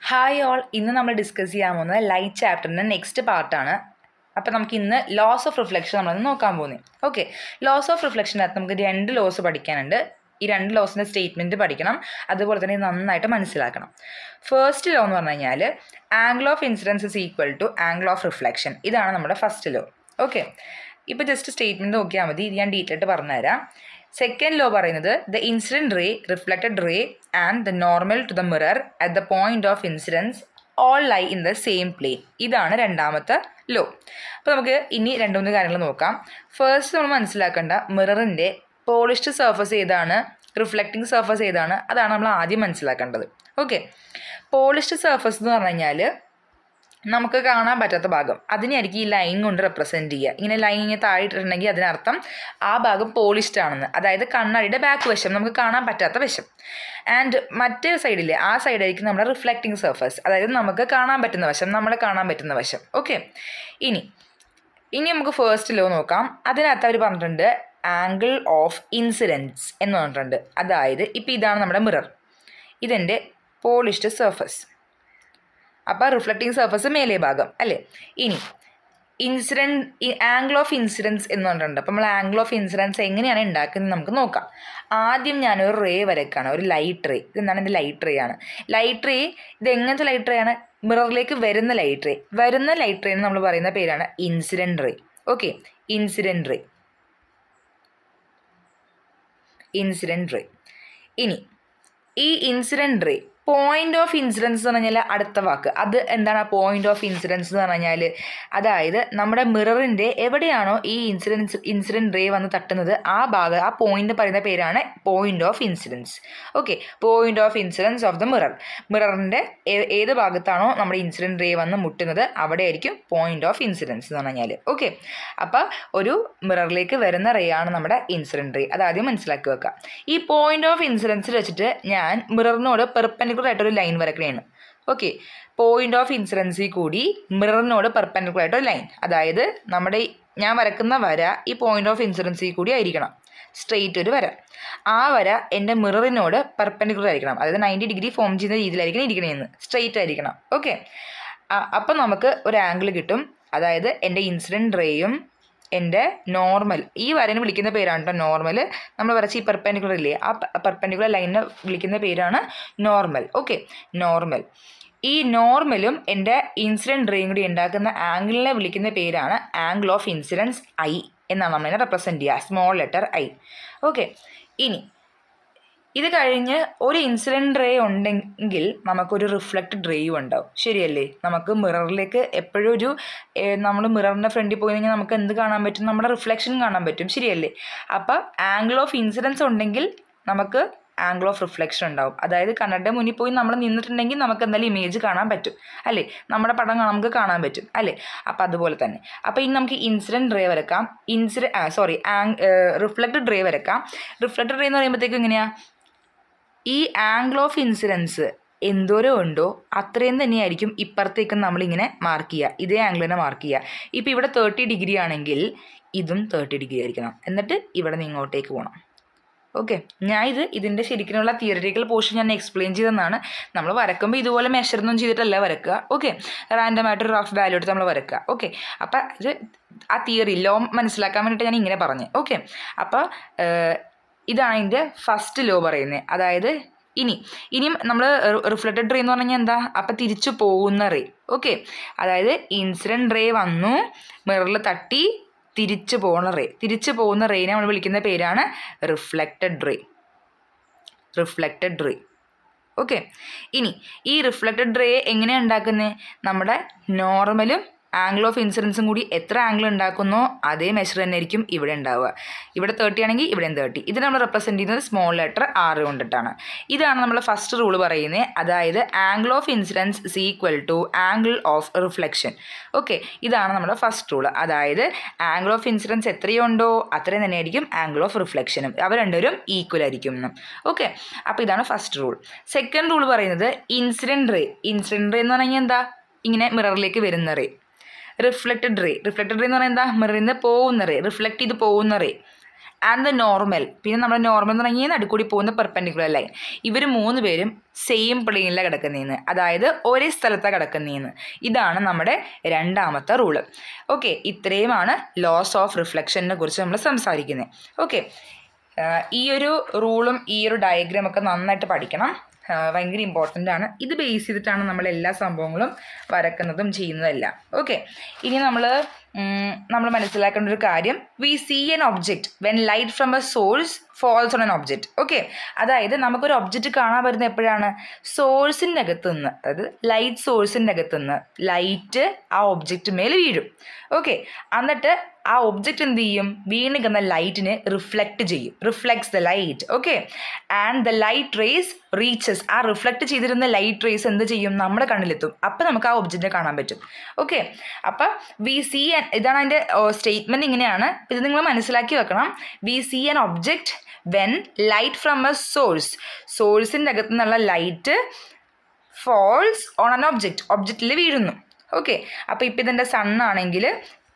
Hi all, ഇന്ന് നമ്മൾ discuss ചെയ്യാൻ പോകുന്നത് ലൈറ്റ് ചാപ്റ്ററിൻ്റെ നെക്സ്റ്റ് പാർട്ടാണ്. അപ്പോൾ നമുക്ക് ഇന്ന് ലോസ് ഓഫ് റിഫ്ലക്ഷൻ നമ്മളൊന്ന് നോക്കാൻ പോകുന്നത്. ഓക്കെ, ലോസ് ഓഫ് റിഫ്ലക്ഷനകത്ത് നമുക്ക് 2 ലോസ് പഠിക്കാനുണ്ട്. ഈ 2 ലോസിൻ്റെ സ്റ്റേറ്റ്മെൻറ്റ് പഠിക്കണം, അതുപോലെ തന്നെ നന്നായിട്ട് മനസ്സിലാക്കണം. ഫസ്റ്റ് ലോ എന്ന് പറഞ്ഞു കഴിഞ്ഞാൽ angle of incidence is equal to angle of reflection. ഇതാണ് നമ്മുടെ ഫസ്റ്റ് ലോ. ഓക്കെ, ഇപ്പോൾ ജസ്റ്റ് സ്റ്റേറ്റ്മെൻറ്റ് നോക്കിയാൽ മതി, ഇത് ഞാൻ ഡീറ്റെയിൽ ആയിട്ട് പറഞ്ഞുതരാം. സെക്കൻഡ് ലോ പറയുന്നത് the incident ray, reflected ray and the normal to the mirror at the point of incidence all lie in the same plane. ഇതാണ് രണ്ടാമത്തെ ലോ. അപ്പോൾ നമുക്ക് ഇനി 2-3 കാര്യങ്ങൾ നോക്കാം. ഫസ്റ്റ് നമ്മൾ മനസ്സിലാക്കേണ്ട മിററിൻ്റെ പോളിഷ്ഡ് സർഫസ് ഏതാണ്, റിഫ്ലക്റ്റിംഗ് സർഫസ് ഏതാണ്, അതാണ് നമ്മൾ ആദ്യം മനസ്സിലാക്കേണ്ടത്. ഓക്കെ, പോളിഷ്ഡ് സർഫസ് എന്ന് പറഞ്ഞു കഴിഞ്ഞാൽ നമുക്ക് കാണാൻ പറ്റാത്ത ഭാഗം, അതിനായിരിക്കും ഈ ലൈൻ കൊണ്ട് റെപ്രസെൻറ്റ് ചെയ്യുക. ഇങ്ങനെ ലൈൻ ഇങ്ങനെ താഴെയിട്ടുണ്ടെങ്കിൽ അതിനർത്ഥം ആ ഭാഗം പോളിഷ്ഡ് ആണെന്ന്, അതായത് കണ്ണാടിയുടെ ബാക്ക് വശം, നമുക്ക് കാണാൻ പറ്റാത്ത വശം. ആൻഡ് മറ്റേ സൈഡിൽ ആ സൈഡായിരിക്കും നമ്മുടെ റിഫ്ലക്റ്റിംഗ് സർഫസ്, അതായത് നമുക്ക് കാണാൻ പറ്റുന്ന വശം, നമ്മളെ കാണാൻ പറ്റുന്ന വശം. ഓക്കെ, ഇനി നമുക്ക് ഫസ്റ്റ് ലോ നോക്കാം. അതിനകത്ത് അവർ പറഞ്ഞിട്ടുണ്ട് ആംഗിൾ ഓഫ് ഇൻസിഡൻസ് എന്ന് പറഞ്ഞിട്ടുണ്ട്. അതായത് ഇപ്പോൾ ഇതാണ് നമ്മുടെ മിറർ, ഇതെൻ്റെ പോളിഷ്ഡ് സർഫസ്, അപ്പോൾ റിഫ്ലക്റ്റിംഗ് സർഫസ് മേലേ ഭാഗം അല്ലേ. ഇനി ആംഗിൾ ഓഫ് ഇൻസിഡൻസ് എന്ന് പറഞ്ഞിട്ടുണ്ട്. അപ്പോൾ നമ്മൾ ആംഗിൾ ഓഫ് ഇൻസിഡൻസ് എങ്ങനെയാണ് ഉണ്ടാക്കുന്നത് നമുക്ക് നോക്കാം. ആദ്യം ഞാനൊരു റേ വരയ്ക്കാണ്, ഒരു ലൈറ്റ് റേ. ഇതെന്താണ്, എൻ്റെ ലൈറ്റ് റേ ആണ്. ലൈറ്റ് റേ ഇത് എങ്ങനത്തെ ലൈറ്റ് റേ ആണ്? മിററിലേക്ക് വരുന്ന ലൈറ്റ് റേ. വരുന്ന ലൈറ്റ് റേ എന്ന് നമ്മൾ പറയുന്ന പേരാണ് incident ray. Okay, incident ray. ഇനി ഈ incident ray point of incidence എന്ന് പറഞ്ഞാൽ അടുത്ത വാക്ക്, അത് എന്താണ്? പോയിന്റ് ഓഫ് ഇൻസിഡൻസ് എന്ന് പറഞ്ഞാൽ അതായത് നമ്മുടെ മിററിൻ്റെ എവിടെയാണോ ഈ ഇൻസിഡൻറ്റ് റേ വന്ന് തട്ടുന്നത് ആ ഭാഗം, ആ പോയിന്റ് പറയുന്ന പേരാണ് point of incidence. Okay, point of incidence of the mirror. മിററിൻ്റെ ഏത് ഭാഗത്താണോ നമ്മുടെ ഇൻസിഡൻറ്റ് റേ വന്ന് മുട്ടുന്നത് അവിടെ ആയിരിക്കും പോയിന്റ് ഓഫ് ഇൻസിഡൻസ് എന്ന് പറഞ്ഞാൽ. ഓക്കെ, അപ്പോൾ ഒരു മിററിലേക്ക് വരുന്ന റേ ആണ് നമ്മുടെ ഇൻസിഡൻറ്റ് റേ. അതാദ്യം മനസ്സിലാക്കി വെക്കുക. ഈ പോയിന്റ് ഓഫ് ഇൻസിഡൻസിൽ വെച്ചിട്ട് ഞാൻ മിററിനോട് പെർപെൻഡിക്കുലർ ആയിട്ടൊരു ലൈൻ വരയ്ക്കുകയാണ്. ഓക്കെ, പോയിന്റ് ഓഫ് ഇൻസിഡൻസിൽ കൂടി മിററിനോട് പെർപെൻഡിക്കുലർ ആയിട്ടൊരു ലൈൻ, അതായത് നമ്മുടെ ഞാൻ വരക്കുന്ന വര ഈ പോയിന്റ് ഓഫ് ഇൻസിഡൻസിൽ കൂടി ആയിരിക്കണം, സ്ട്രെയിറ്റ് ഒരു വര. ആ വര എൻ്റെ മിററിനോട് പെർപെൻഡിക്കുലർ ആയിരിക്കണം, അതായത് 90 ഡിഗ്രി ഫോം ചെയ്യുന്ന രീതിയിലായിരിക്കണം ഇരിക്കണമെന്ന്, സ്ട്രെയിറ്റ് ആയിരിക്കണം. ഓക്കെ, അപ്പം നമുക്ക് ഒരു ആംഗിൾ കിട്ടും. അതായത് എൻ്റെ ഇൻസിഡൻറ്റ് റേയും എൻ്റെ നോർമൽ, ഈ വരന് വിളിക്കുന്ന പേരാണ് കേട്ടോ നോർമൽ. നമ്മൾ വരച്ച ഈ പെർപെൻഡിക്കുലർ ഇല്ലേ, ആ പെർപെൻഡിക്കുലർ ലൈനിനെ വിളിക്കുന്ന പേരാണ് നോർമൽ. Okay, normal. ഈ നോർമലും എൻ്റെ ഇൻസിഡൻറ്റ് റേയും കൂടി ഉണ്ടാക്കുന്ന ആംഗിളിനെ വിളിക്കുന്ന പേരാണ് ആംഗിൾ ഓഫ് ഇൻസിഡൻസ് ഐ എന്നാണ് നമ്മളതിനെ റെപ്രസെൻറ്റ് ചെയ്യുക, സ്മോൾ ലെറ്റർ ഐ. ഓക്കെ, ഇനി ഇത് കഴിഞ്ഞ് ഒരു ഇൻസിഡൻറ്റ് റേ ഉണ്ടെങ്കിൽ നമുക്കൊരു റിഫ്ലക്റ്റഡ് റേയും ഉണ്ടാവും. ശരിയല്ലേ? നമുക്ക് മിററിലേക്ക് എപ്പോഴും ഒരു നമ്മൾ മിററിൻ്റെ ഫ്രണ്ടിൽ പോയി കഴിഞ്ഞാൽ നമുക്ക് എന്ത് കാണാൻ പറ്റും? നമ്മുടെ റിഫ്ലക്ഷൻ കാണാൻ പറ്റും. ശരിയല്ലേ? അപ്പോൾ ആംഗിൾ ഓഫ് ഇൻസിഡൻസ് ഉണ്ടെങ്കിൽ നമുക്ക് ആംഗിൾ ഓഫ് റിഫ്ലക്ഷൻ ഉണ്ടാവും. അതായത് കണ്ണടയുടെ മുന്നിൽ പോയി നമ്മൾ നിന്നിട്ടുണ്ടെങ്കിൽ നമുക്ക് എന്തായാലും ഇമേജ് കാണാൻ പറ്റും അല്ലേ, നമ്മുടെ പടം നമുക്ക് കാണാൻ പറ്റും അല്ലേ. അപ്പം അതുപോലെ തന്നെ അപ്പോൾ ഇനി നമുക്ക് ഇൻസിഡൻറ്റ് റേ വരക്കാം, റിഫ്ലക്റ്റഡ് റേ വരക്കാം. റിഫ്ലക്റ്റഡ് റേ എന്ന് പറയുമ്പോഴത്തേക്കും എങ്ങനെയാണ്? ഈ ആംഗിൾ ഓഫ് ഇൻസിഡൻസ് എന്തോരം ഉണ്ടോ അത്രയും തന്നെയായിരിക്കും ഇപ്പുറത്തേക്കും നമ്മളിങ്ങനെ മാർക്ക് ചെയ്യുക, ഇതേ ആംഗിളിനെ മാർക്ക് ചെയ്യുക. ഇപ്പോൾ ഇവിടെ 30 ഡിഗ്രി ആണെങ്കിൽ ഇതും 30 ഡിഗ്രി ആയിരിക്കണം, എന്നിട്ട് ഇവിടെ നിന്ന് ഇങ്ങോട്ടേക്ക് പോകണം. ഓക്കെ, ഇതിൻ്റെ ശരിക്കുള്ള തിയറിറ്റിക്കൽ പോർഷൻ ഞാൻ എക്സ്പ്ലെയിൻ ചെയ്തെന്നാണ്. നമ്മൾ വരക്കുമ്പോൾ ഇതുപോലെ മെഷറൊന്നും ചെയ്തിട്ടല്ല വരക്കുക. ഓക്കെ, റാൻഡമായിട്ടൊരു റഫ് വാല്യൂ എടുത്ത് നമ്മൾ വരക്കുക. ഓക്കെ, അപ്പോൾ ഇത് ആ തിയറി ലോ മനസ്സിലാക്കാൻ വേണ്ടിയിട്ട് ഞാൻ ഇങ്ങനെ പറഞ്ഞു. ഓക്കെ, അപ്പോൾ ഇതാണ് ഇതിൻ്റെ ഫസ്റ്റ് ലോ പറയുന്നത്. അതായത് ഇനിയും നമ്മൾ റിഫ്ലക്റ്റഡ് റേ എന്ന് പറഞ്ഞു കഴിഞ്ഞാൽ എന്താ? അപ്പം തിരിച്ചു പോകുന്ന റേ. ഓക്കെ, അതായത് ഇൻസിഡൻറ്റ് റേ വന്നു, മിററിൽ തട്ടി തിരിച്ചു പോകുന്ന റേനെ നമ്മൾ വിളിക്കുന്ന പേരാണ് റിഫ്ലക്റ്റഡ് റേ. ഓക്കെ, ഇനി ഈ റിഫ്ലക്റ്റഡ് റേ എങ്ങനെയാണ് ഉണ്ടാക്കുന്നത്? നമ്മുടെ നോർമലും ആംഗിൾ ഓഫ് ഇൻസിഡൻസും കൂടി എത്ര ആംഗിൾ ഉണ്ടാക്കുന്നോ അതേ മെഷർ തന്നെ ആയിരിക്കും ഇവിടെ ഉണ്ടാവുക. ഇവിടെ 30 ആണെങ്കിൽ ഇവിടെയും 30. ഇത് നമ്മൾ റെപ്രസെൻറ്റ് ചെയ്യുന്നത് സ്മോൾ ലെറ്റർ R കൊണ്ടിട്ടാണ്. ഇതാണ് നമ്മൾ ഫസ്റ്റ് റൂൾ പറയുന്നത്. അതായത് angle of incidence is equal to angle of reflection. Okay, ഇതാണ് നമ്മുടെ ഫസ്റ്റ് റൂൾ. അതായത് ആംഗിൾ ഓഫ് ഇൻസിഡൻസ് എത്രയുണ്ടോ അത്രയും തന്നെ ആയിരിക്കും ആംഗിൾ ഓഫ് റിഫ്ലക്ഷനും, അവ രണ്ടുപേരും ഈക്വൽ ആയിരിക്കും എന്ന്. ഓക്കെ, അപ്പോൾ ഇതാണ് ഫസ്റ്റ് റൂൾ. സെക്കൻഡ് റൂൾ പറയുന്നത് ഇൻസിഡൻറ്റ് റേ എന്ന് പറഞ്ഞു കഴിഞ്ഞാൽ എന്താ? ഇങ്ങനെ മിററിലേക്ക് വരുന്ന റേ. റിഫ്ലക്റ്റഡ് റേ എന്ന് പറയുന്നത് എന്താ? മിററിൽ നിന്ന് പോകുന്ന റേ, റിഫ്ലക്റ്റ് ചെയ്ത് പോകുന്ന റേ. ആൻഡ് ദ നോർമൽ, പിന്നെ നമ്മുടെ നോർമൽ എന്ന് പറഞ്ഞാൽ നടുക്കൂടി പോകുന്ന പെർപെൻഡിക്കുലർ ലൈൻ, ഇവർ 3 പേരും സെയിം പ്ലെയിനിലാണ് കിടക്കുന്നതെന്ന്, അതായത് ഒരേ സ്ഥലത്താണ് കിടക്കുന്നതെന്ന്. ഇതാണ് നമ്മുടെ രണ്ടാമത്തെ റൂള്. ഓക്കെ, ഇത്രയുമാണ് ലോസ് ഓഫ് റിഫ്ലക്ഷനെ കുറിച്ച് നമ്മൾ സംസാരിക്കുന്നത്. ഓക്കെ, ഈ ഒരു റൂളും ഈ ഒരു ഡയഗ്രാമൊക്കെ നന്നായിട്ട് പഠിക്കണം, ഭയങ്കര ഇമ്പോർട്ടൻ്റ് ആണ്. ഇത് ബേസ് ചെയ്തിട്ടാണ് നമ്മൾ എല്ലാ സംഭവങ്ങളും വരക്കുന്നതും ചെയ്യുന്നതെല്ലാം. ഓക്കെ, ഇനി നമ്മൾ മനസ്സിലാക്കേണ്ട ഒരു കാര്യം, we see an object when light from a source falls on an object. Okay, അതായത് നമുക്കൊരു ഒബ്ജക്റ്റ് കാണാൻ വരുന്നത് എപ്പോഴാണ്? സോഴ്സിൻ്റെ അകത്ത് നിന്ന്, അതായത് ലൈറ്റ് സോഴ്സിൻ്റെ അകത്ത് നിന്ന് ലൈറ്റ് ആ ഒബ്ജക്റ്റ് മേൽ വീഴും. ഓക്കെ, എന്നിട്ട് ആ ഒബ്ജക്റ്റ് എന്ത് ചെയ്യും? വീണിക്കുന്ന ലൈറ്റിനെ റിഫ്ലക്റ്റ് ചെയ്യും, reflects the light. Okay, and the light rays reaches, ആ റിഫ്ലക്റ്റ് ചെയ്തിരുന്ന ലൈറ്റ് റേസ് എന്ത് ചെയ്യും? നമ്മുടെ കണ്ണിലെത്തും. അപ്പം നമുക്ക് ആ ഒബ്ജക്റ്റിനെ കാണാൻ പറ്റും. ഓക്കെ, അപ്പം വി സീ ഇതാണ് അതിൻ്റെ സ്റ്റേറ്റ്മെൻറ്റ്, ഇങ്ങനെയാണ്. ഇത് നിങ്ങൾ മനസ്സിലാക്കി വെക്കണം. We see an object when light from a സോഴ്സിൻ്റെ അകത്തു നിന്നുള്ള ലൈറ്റ് ഫോൾസ് ഓൺ ആൻ ഒബ്ജക്റ്റിൽ വീഴുന്നു. ഓക്കെ, അപ്പോൾ ഇപ്പം ഇതെൻ്റെ സണ്ണാണെങ്കിൽ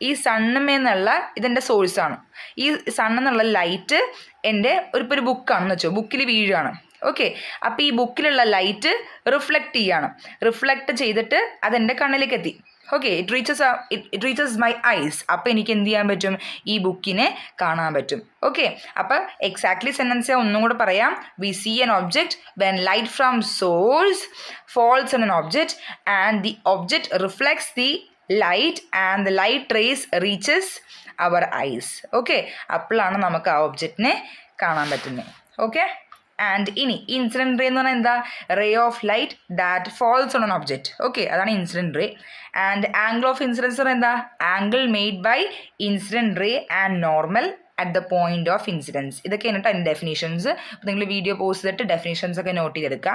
ഈ സണ്ണുമേന്നുള്ള ഇതെൻ്റെ സോഴ്സാണ്. ഈ സണ്ണെന്നുള്ള ലൈറ്റ് എൻ്റെ ഒരു ബുക്കാണെന്ന് വെച്ചോ, ബുക്കിൽ വീഴുകയാണ്. ഓക്കെ, അപ്പോൾ ഈ ബുക്കിലുള്ള ലൈറ്റ് റിഫ്ലക്റ്റ് ചെയ്യാണ്. റിഫ്ലക്റ്റ് ചെയ്തിട്ട് അതെൻ്റെ കണ്ണിലേക്ക് എത്തി. Okay, it reaches my eyes. അപ്പോൾ എനിക്ക് എന്ത് ചെയ്യാൻ പറ്റും? ഈ ബുക്കിനെ കാണാൻ പറ്റും. ഓക്കെ, അപ്പോൾ എക്സാക്ട്ലി സെൻറ്റൻസ് ഒന്നും കൂടെ പറയാം. We see an object when light from source falls on an object and the object reflects the light and the light rays reaches our eyes. Okay, അപ്പോഴാണ് നമുക്ക് ആ ഒബ്ജക്റ്റിനെ കാണാൻ പറ്റുന്നത്. ഓക്കെ, ആൻഡ് ഇനി ഇൻസിഡൻറ്റ് റേ എന്ന് പറഞ്ഞാൽ എന്താ? Ray of light that falls on an object. Okay, അതാണ് incident ray. And angle of incidence എന്ന് പറഞ്ഞാൽ എന്താ? Angle made by incident ray and normal at the point of incidence. ഇതൊക്കെയാണ് കേട്ടോ അതിൻ്റെ ഡെഫിനേഷൻസ്. അപ്പോൾ നിങ്ങൾ വീഡിയോ പോസ്റ്റ് ചെയ്തിട്ട് ഡെഫിനേഷൻസ് ഒക്കെ നോട്ട് ചെയ്തെടുക്കുക.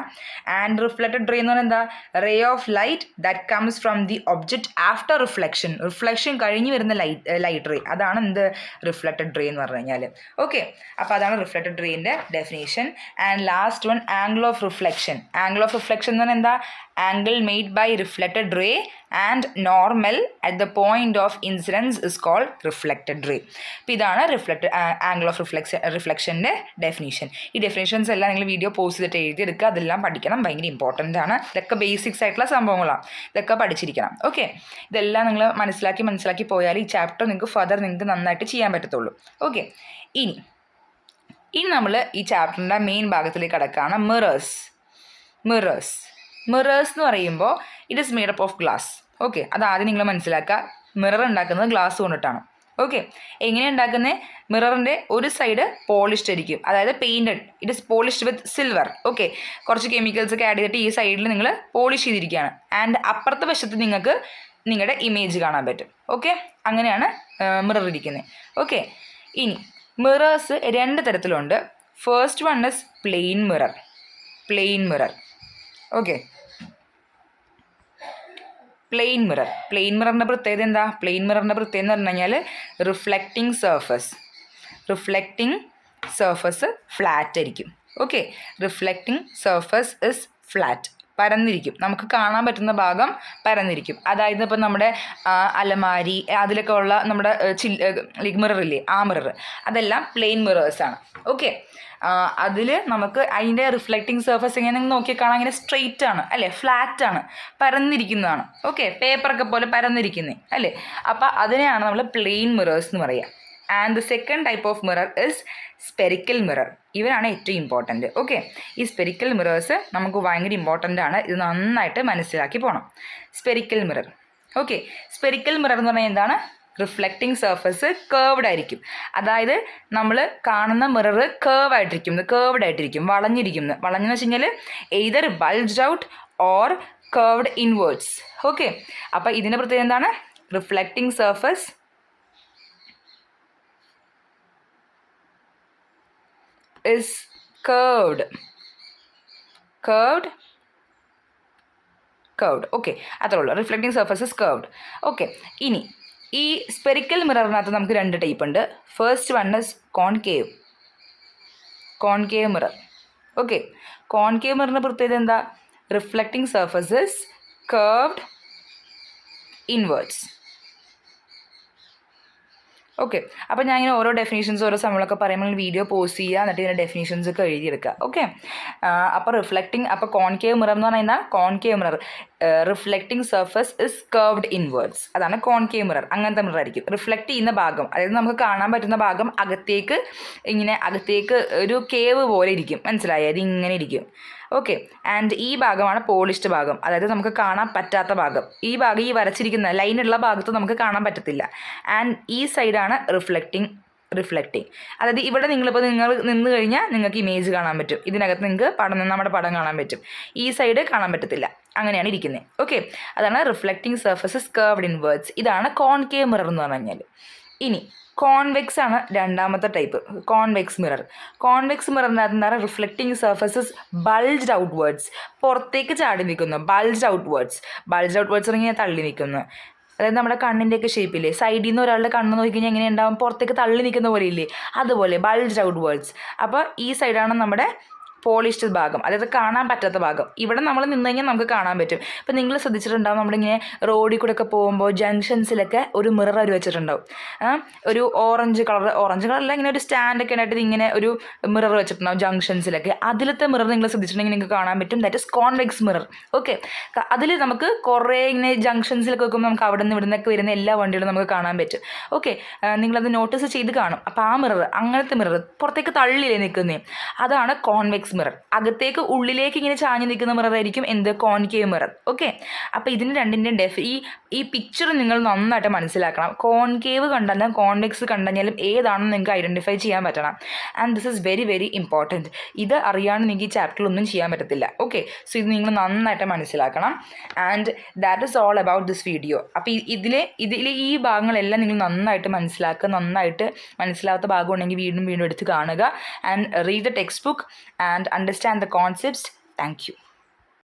ആൻഡ് റിഫ്ലക്റ്റഡ് റേ എന്ന് പറഞ്ഞാൽ എന്താ? Ray of light that comes from the object after reflection കഴിഞ്ഞ് വരുന്ന ലൈറ്റ് റേ, അതാണ് എന്ത്? റിഫ്ലക്റ്റഡ് റേ എന്ന് പറഞ്ഞു കഴിഞ്ഞാൽ. ഓക്കെ, അപ്പോൾ അതാണ് റിഫ്ലക്റ്റഡ് റേൻ്റെ definition. And last one, angle of reflection. Angle of reflection എന്ന് പറഞ്ഞാൽ എന്താ? Angle made by reflected ray and normal at the point of incidence is called reflected ray. അപ്പോൾ ഇതാണ് ആംഗിൾ ഓഫ് റിഫ്ലക്ഷൻ്റെ ഡെഫിനേഷൻ. ഈ ഡെഫിനേഷൻസ് എല്ലാം നിങ്ങൾ വീഡിയോ പോസ്റ്റ് ചെയ്തിട്ട് എഴുതിയെടുക്കുക, അതെല്ലാം പഠിക്കണം, ഭയങ്കര ഇമ്പോർട്ടൻ്റ് ആണ്. ഇതൊക്കെ ബേസിക്സ് ആയിട്ടുള്ള സംഭവങ്ങളാണ്, ഇതൊക്കെ പഠിച്ചിരിക്കണം. ഓക്കെ, ഇതെല്ലാം നിങ്ങൾ മനസ്സിലാക്കി പോയാൽ ഈ ചാപ്റ്റർ നിങ്ങൾക്ക് നന്നായിട്ട് ചെയ്യാൻ പറ്റത്തുള്ളൂ. ഓക്കെ, ഇനി നമ്മൾ ഈ ചാപ്റ്ററിൻ്റെ മെയിൻ ഭാഗത്തിലേക്ക് കടക്കുകയാണ്. മിറേഴ്സ് എന്ന് പറയുമ്പോൾ it is made up of glass. Okay, അതാദ്യം നിങ്ങൾ മനസ്സിലാക്കുക. മിറർ ഉണ്ടാക്കുന്നത് ഗ്ലാസ് കൊണ്ടിട്ടാണ്. ഓക്കെ, എങ്ങനെയാണ് ഉണ്ടാക്കുന്നത്? മിററിൻ്റെ ഒരു സൈഡ് പോളിഷ്ഡ് ആയിരിക്കും, അതായത് painted. It is polished with silver. Okay, കുറച്ച് കെമിക്കൽസ് ഒക്കെ ആഡ് ചെയ്തിട്ട് ഈ സൈഡിൽ നിങ്ങൾ പോളിഷ് ചെയ്തിരിക്കുകയാണ്. ആൻഡ് അപ്പുറത്തെ വശത്ത് നിങ്ങൾക്ക് നിങ്ങളുടെ ഇമേജ് കാണാൻ പറ്റും. ഓക്കെ, അങ്ങനെയാണ് മിറർ ഇരിക്കുന്നത്. ഓക്കെ, ഇനി മിറേഴ്സ് 2 തരത്തിലുണ്ട്. First one is plain mirror. Okay, plain മിററിൻ്റെ പ്രത്യേകത എന്താ? പ്ലെയിൻ മിററിൻ്റെ പ്രത്യേകത എന്ന് പറഞ്ഞു കഴിഞ്ഞാൽ റിഫ്ലക്റ്റിംഗ് സർഫസ് ഫ്ലാറ്റ് ആയിരിക്കും. Okay, reflecting surface is flat, പരന്നിരിക്കും. നമുക്ക് കാണാൻ പറ്റുന്ന ഭാഗം പരന്നിരിക്കും. അതായത് ഇപ്പം നമ്മുടെ അലമാരി അതിലൊക്കെ ഉള്ള നമ്മുടെ മിററില്ലേ, ആ മിറർ, അതെല്ലാം പ്ലെയിൻ മിറേഴ്സാണ്. ഓക്കെ, അതിൽ നമുക്ക് അതിൻ്റെ റിഫ്ലക്റ്റിംഗ് സർഫസ് എങ്ങനെ നോക്കിയാൽ കാണാൻ ഇങ്ങനെ സ്ട്രെയിറ്റ് ആണ് അല്ലേ, ഫ്ലാറ്റ് ആണ്, പരന്നിരിക്കുന്നതാണ്. ഓക്കെ, പേപ്പറൊക്കെ പോലെ പരന്നിരിക്കുന്നത് അല്ലേ. അപ്പോൾ അതിനെയാണ് നമ്മൾ പ്ലെയിൻ മിറേഴ്സ് എന്ന് പറയുക. And the second type of mirror is spherical mirror. ഇവരാണ് ഏറ്റവും ഇമ്പോർട്ടൻറ്റ്. ഓക്കെ, ഈ സ്പെറിക്കൽ മിറേഴ്സ് നമുക്ക് ഭയങ്കര ഇമ്പോർട്ടൻ്റ് ആണ്, ഇത് നന്നായിട്ട് മനസ്സിലാക്കി പോകണം. Spherical mirror. Okay, spherical mirror എന്ന് പറഞ്ഞാൽ എന്താണ്? റിഫ്ലക്റ്റിംഗ് സർഫസ് കേർവ്ഡ് ആയിരിക്കും. അതായത് നമ്മൾ കാണുന്ന മിറർ കേർവ്ഡ് ആയിട്ടിരിക്കും, വളഞ്ഞെന്ന് വെച്ച് കഴിഞ്ഞാൽ either bulged out or curved inwards. Okay, അപ്പോൾ ഇതിൻ്റെ പ്രത്യേകത എന്താണ്? Reflecting surface is curved. Okay, അത്രേ ഉള്ളൂ. Reflecting surface is curved. Okay, ഇനി ഈ സ്പെറിക്കൽ മിററിനകത്ത് നമുക്ക് 2 ടൈപ്പ് ഉണ്ട്. First one is concave mirror. Okay, concave മിററിൻ്റെ പ്രത്യേകത എന്താ? Reflecting surface is curved inwards. Okay. അപ്പോൾ ഞാൻ ഇങ്ങനെ ഓരോ ഡെഫിനേഷൻസ് ഓരോ സമയങ്ങളൊക്കെ പറയുമ്പോൾ വീഡിയോ പോസ്റ്റ് ചെയ്യുക, എന്നിട്ട് ഇതിൻ്റെ ഡെഫിനേഷൻസ് ഒക്കെ എഴുതിയെടുക്കുക. ഓക്കെ. അപ്പോൾ റിഫ്ലക്റ്റിംഗ്, അപ്പോൾ കോൺകേവ് മിറർ എന്ന് പറയുന്നത് concave mirror reflecting surface is curved inwards. അതാണ് കോൺകേവ് മിറർ. അങ്ങനത്തെ മിറർ ആയിരിക്കും. റിഫ്ലക്റ്റ് ചെയ്യുന്ന ഭാഗം, അതായത് നമുക്ക് കാണാൻ പറ്റുന്ന ഭാഗം അകത്തേക്ക് ഒരു കേവ് പോലെ ഇരിക്കും. മനസ്സിലായോ? അത് ഇങ്ങനെ ഇരിക്കും. ഓക്കെ. ആൻഡ് ഈ ഭാഗമാണ് പോളിഷ്ഡ് ഭാഗം, അതായത് നമുക്ക് കാണാൻ പറ്റാത്ത ഭാഗം. ഈ വരച്ചിരിക്കുന്ന ലൈനുള്ള ഭാഗത്ത് നമുക്ക് കാണാൻ പറ്റത്തില്ല. ആൻഡ് ഈ സൈഡാണ് റിഫ്ലക്റ്റിംഗ്. അതായത് ഇവിടെ നിങ്ങൾ നിന്ന് കഴിഞ്ഞാൽ നിങ്ങൾക്ക് ഇമേജ് കാണാൻ പറ്റും. ഇതിനകത്ത് നിങ്ങൾക്ക് നമ്മുടെ പടം കാണാൻ പറ്റും. ഈ സൈഡ് കാണാൻ പറ്റത്തില്ല. അങ്ങനെയാണ് ഇരിക്കുന്നത്. ഓക്കെ. അതാണ് റിഫ്ലക്റ്റിംഗ് സർഫസസ് കർവ്ഡ് ഇൻവേർഡ്സ്. ഇതാണ് കോൺകേവ് മിറർ എന്ന് പറഞ്ഞു കഴിഞ്ഞാൽ. ഇനി കോൺവെക്സ് ആണ് രണ്ടാമത്തെ ടൈപ്പ്, കോൺവെക്സ് മിറർ. കോൺവെക്സ് മിററിനകത്ത് എന്താണ്? റിഫ്ലക്റ്റിംഗ് സർഫസസ് ബൾജ്ഡ് ഔട്ട്വേർഡ്സ്, പുറത്തേക്ക് ചാടി നിൽക്കുന്നു. ബൾജ്ഡ് ഔട്ട്വേർഡ്സ് പറഞ്ഞാൽ തള്ളി നിൽക്കുന്നു. അതായത് നമ്മുടെ കണ്ണിൻ്റെയൊക്കെ ഷേപ്പില്ലേ, സൈഡിൽ നിന്ന് ഒരാളുടെ കണ്ണ് നോക്കിക്കഴിഞ്ഞാൽ എങ്ങനെ ഉണ്ടാവും? പുറത്തേക്ക് തള്ളി നിൽക്കുന്ന പോലെ ഇല്ലേ, അതുപോലെ ബൾജ്ഡ് ഔട്ട്വേർഡ്സ്. അപ്പോൾ ഈ സൈഡാണ് നമ്മുടെ പോളിഷ്ഡ് ഭാഗം, അതായത് കാണാൻ പറ്റാത്ത ഭാഗം. ഇവിടെ നമ്മൾ നിന്ന് കഴിഞ്ഞാൽ നമുക്ക് കാണാൻ പറ്റും. ഇപ്പം നിങ്ങൾ ശ്രദ്ധിച്ചിട്ടുണ്ടാവും, നമ്മളിങ്ങനെ റോഡിൽ കൂടെ ഒക്കെ പോകുമ്പോൾ ജംഗ്ഷൻസിലൊക്കെ ഒരു മിറർ അവർ വെച്ചിട്ടുണ്ടാവും. ഒരു ഓറഞ്ച് കളറല്ല, ഇങ്ങനെ ഒരു സ്റ്റാൻഡൊക്കെ ആയിട്ട് ഇങ്ങനെ ഒരു മിറർ വെച്ചിട്ടുണ്ടാവും ജംഗ്ഷൻസിലൊക്കെ. അതിലത്തെ മിറർ നിങ്ങൾ ശ്രദ്ധിച്ചിട്ടുണ്ടെങ്കിൽ നിങ്ങൾക്ക് കാണാൻ പറ്റും. That is convex mirror. Okay. അതിൽ നമുക്ക് കുറേ ഇങ്ങനെ ജംഗ്ഷൻസിലൊക്കെ വെക്കുമ്പോൾ നമുക്ക് അവിടെ നിന്ന് ഇവിടെ നിന്നൊക്കെ വരുന്ന എല്ലാ വണ്ടികളും നമുക്ക് കാണാൻ പറ്റും. ഓക്കെ. നിങ്ങളത് നോട്ടീസ് ചെയ്ത് കാണും. അപ്പോൾ ആ മിറർ, അങ്ങനത്തെ മിറർ പുറത്തേക്ക് തള്ളിയില്ലേ നിൽക്കുന്നേ, അതാണ് കോൺവെക്സ് മിറർ. അകത്തേക്ക് ഉള്ളിലേക്ക് ഇങ്ങനെ ചാഞ്ഞു നിൽക്കുന്ന മിറർ ആയിരിക്കും എന്ത്? Concave mirror. ഓക്കെ. അപ്പോൾ ഇതിന് രണ്ടിൻ്റെയും ഈ പിക്ചർ നിങ്ങൾ നന്നായിട്ട് മനസ്സിലാക്കണം. കോൺകേവ് കണ്ടാലും കോൺവെക്സ് കണ്ടാലും ഏതാണെന്ന് നിങ്ങൾക്ക് ഐഡൻറ്റിഫൈ ചെയ്യാൻ പറ്റണം. And this is very very important. ഇത് അറിയാണ്ട് നിങ്ങൾക്ക് ഈ ചാപ്റ്ററിലൊന്നും ചെയ്യാൻ പറ്റത്തില്ല. ഓക്കെ. സോ ഇത് നിങ്ങൾ നന്നായിട്ട് മനസ്സിലാക്കണം. And that is all about this video. അപ്പോൾ ഇതിൽ ഈ ഭാഗങ്ങളെല്ലാം നിങ്ങൾ നന്നായിട്ട് മനസ്സിലാക്കുക. നന്നായിട്ട് മനസ്സിലാത്ത ഭാഗം ഉണ്ടെങ്കിൽ വീണ്ടും എടുത്ത് കാണുക. And read the text book and understand the concepts. Thank you.